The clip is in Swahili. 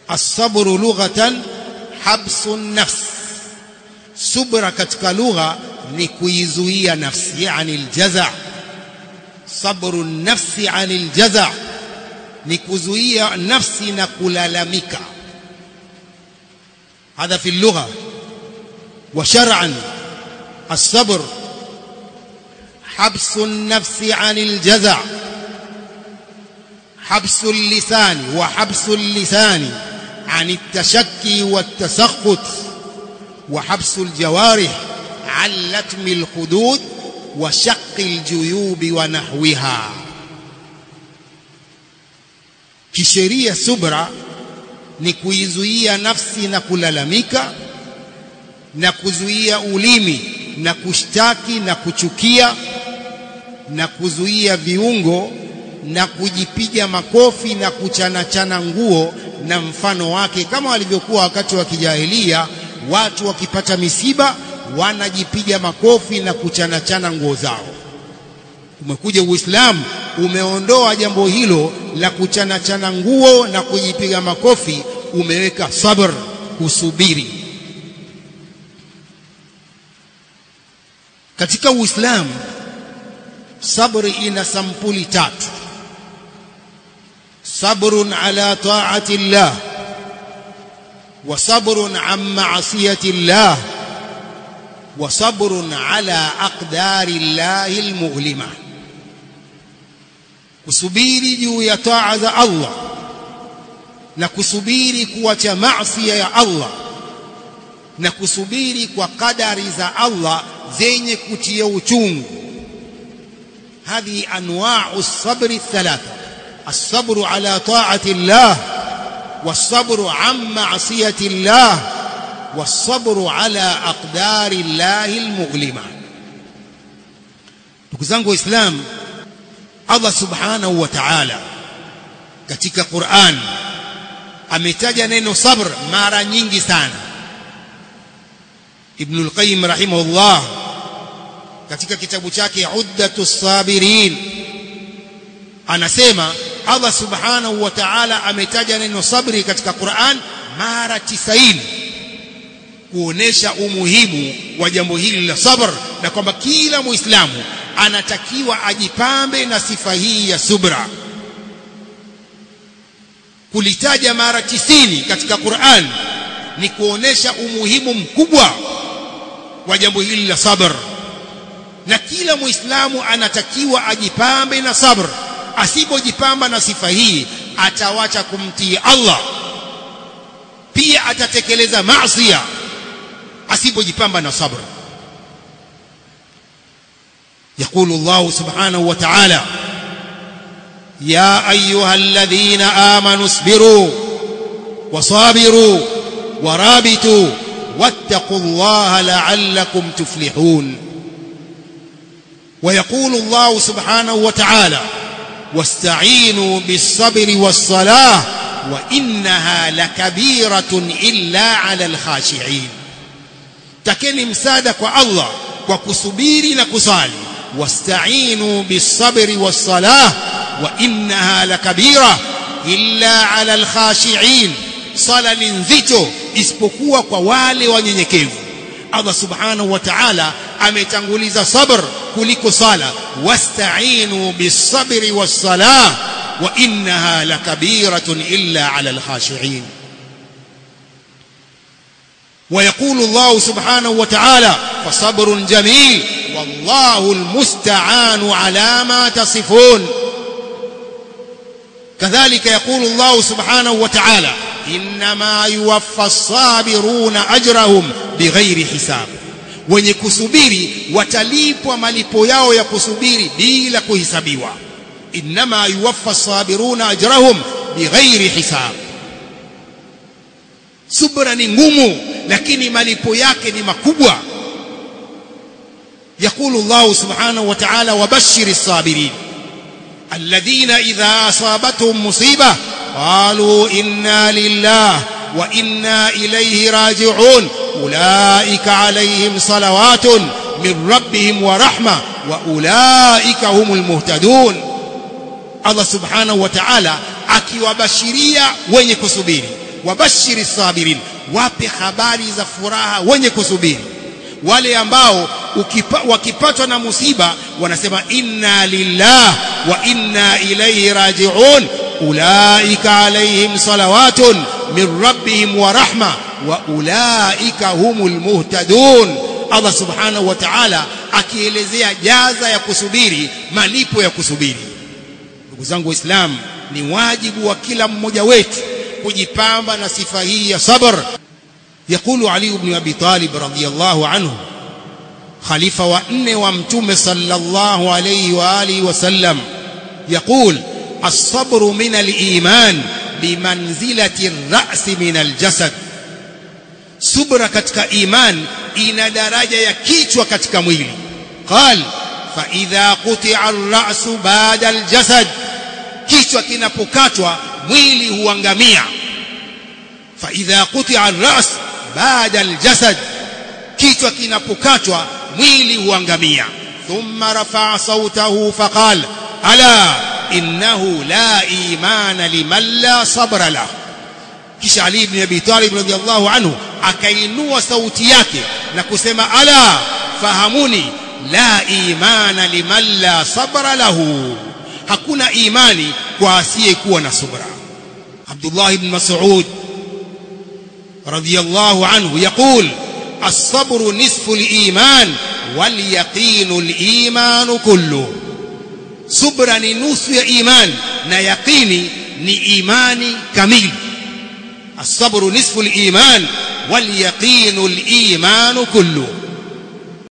As-sabru lughatan habsu nafs. Subra katika lugha ni kuizuia nafsi, yani aljaza. Sabru nafsi anil jaza ni kuzuia nafsi na kulalamika. Hadha fi lugha. Wa shar'an as-sabr habsu an-nafsi anil jaza, habsu al-lisani wa habsu al-lisani عن التشكي والتسخط، وحبس الجوارح عن لتم الخدود وشق الجيوب ونحوها. Kisheria subra ni kuizuia nafsi na kulalamika, na kuzuia ulimi na kushtaki na kuchukia, na kuzuia viungo na kujipiga makofi na kuchanachana nguo na mfano wake, kama walivyokuwa wakati wa kijahilia. Watu wakipata misiba wanajipiga makofi na kuchanachana nguo zao. Umekuja Uislamu umeondoa jambo hilo la kuchanachana nguo na kujipiga makofi, umeweka sabr, kusubiri. Katika Uislamu sabri ina sampuli tatu: sabrun ala ta'ati Allah, wa sabrun an ma'siyati Allah, wa sabrun ala aqdari Allahi almu'lima. Kusubiri juu ya taa za Allah na kusubiri kuacha maasi ya Allah na kusubiri kwa kadari za Allah zenye kutia uchungu. Hadi anwa'u as-sabri thalatha: as-sabru ala ta'ati Allah, was-sabru an ma'siyati Allah, was-sabru ala aqdari Allahi al-mu'lima. Ndugu zangu Waislamu, Allah subhanahu wa ta'ala katika Qur'an ametaja neno sabr mara nyingi sana. Ibn al-Qayyim rahimahullah katika kitabu chake Uddatus Sabirin anasema Allah subhanahu wa ta'ala ametaja neno sabri katika Qur'an mara 90, kuonesha umuhimu wa jambo hili la sabr, na kwamba kila Muislamu anatakiwa ajipambe na sifa hii ya subra. Kulitaja mara 90 katika Qur'an ni kuonesha umuhimu mkubwa wa jambo hili la sabr, na kila Muislamu anatakiwa ajipambe na sabr. Asipojipamba na sifa hii atawacha kumtii Allah, pia atatekeleza maasi asipojipamba na sabr. يقول الله سبحانه وتعالى: يا أيها الذين آمنوا اصبروا وصابروا ورابطوا واتقوا الله لعلكم تفلحون. ويقول الله سبحانه وتعالى: واستعينوا بالصبر والصلاة وإنها لكبيرة إلا على الخاشعين. تكني مساعدة الله وكسبيري نكسالي. واستعينوا بالصبر والصلاة وإنها لكبيرة إلا على الخاشعين. صلاة nzito isipokuwa kwa wale wanyenyekevu. Allah subhanahu wa ta'ala ametanguliza sabr kuliko sala. Wasta'inu bis-sabri was-salah wa innaha lakabiratun illa 'ala al-khashi'in. ويقول الله سبحانه وتعالى: فصبر جميل والله المستعان على ما تصفون. كذلك يقول الله سبحانه وتعالى: إنما يوفى الصابرون أجرهم بغير حساب. wenye kusubiri watalipwa malipo yao ya kusubiri bila kuhesabiwa. Inma yuwaffa as-sabiruna ajrahum bighairi hisab. Subra ni ngumu, lakini malipo yake ni makubwa. يقول الله سبحانه وتعالى: وبشر الصابرين الذين إذا أصابتهم مصيبة قالوا إنا لله وإنا إليه راجعون أولئك عليهم صلوات من ربهم ورحمة وأولئك هم المهتدون. Allah subhanahu wa ta'ala akiwabashiria wenye kusubiri, wabashiri sabirin, wape habari za furaha wenye kusubiri. Wale ambao wakipatwa na musiba wanasema inna lillah wa inna ilayhi raji'un, ulaika alayhim salawatun min rabbihim wa rahma wa ulaika humul muhtadun. Allah subhanahu wa ta'ala akielezea jaza ya kusubiri, malipo ya kusubiri. Ndugu zangu Waislamu, ni wajibu wa kila mmoja wetu kujipamba na sifa hii ya sabr. Yakulu Ali ibn Abi Talib radhiyallahu anhu, khalifa wa 4 wa mtume sallallahu alayhi wa alihi wasallam, yaqul as-sabru min al-iman bimanzilati ar-ra's min al-jasad. Subra katika iman ina daraja ya kichwa katika mwili. Qal fa idha quti'a ar-ra'su ba'da al-jasad, kichwa kinapokatwa mwili huangamia. Fa idha quti'a ar-ra's ba'da al-jasad, kichwa kinapokatwa mwili huangamia. Thumma rafa'a sawtahu faqala ala innahu la imana liman la sabra lahu. Kisha Ali ibn Abi Talib radhiyallahu anhu akainua sauti yake na kusema, ala fahamuni, la imana liman la sabra lahu, hakuna imani kwa asiyekuwa na subra. Abdullah ibn Mas'ud radhiyallahu anhu yaqul as-sabru nisfu al-iman wal yaqinu al-iman kullu. Subra ni nusu ya iman na yaqini ni imani kamili. As-sabru nisfu al-iman wal yaqinu al-iman kullu.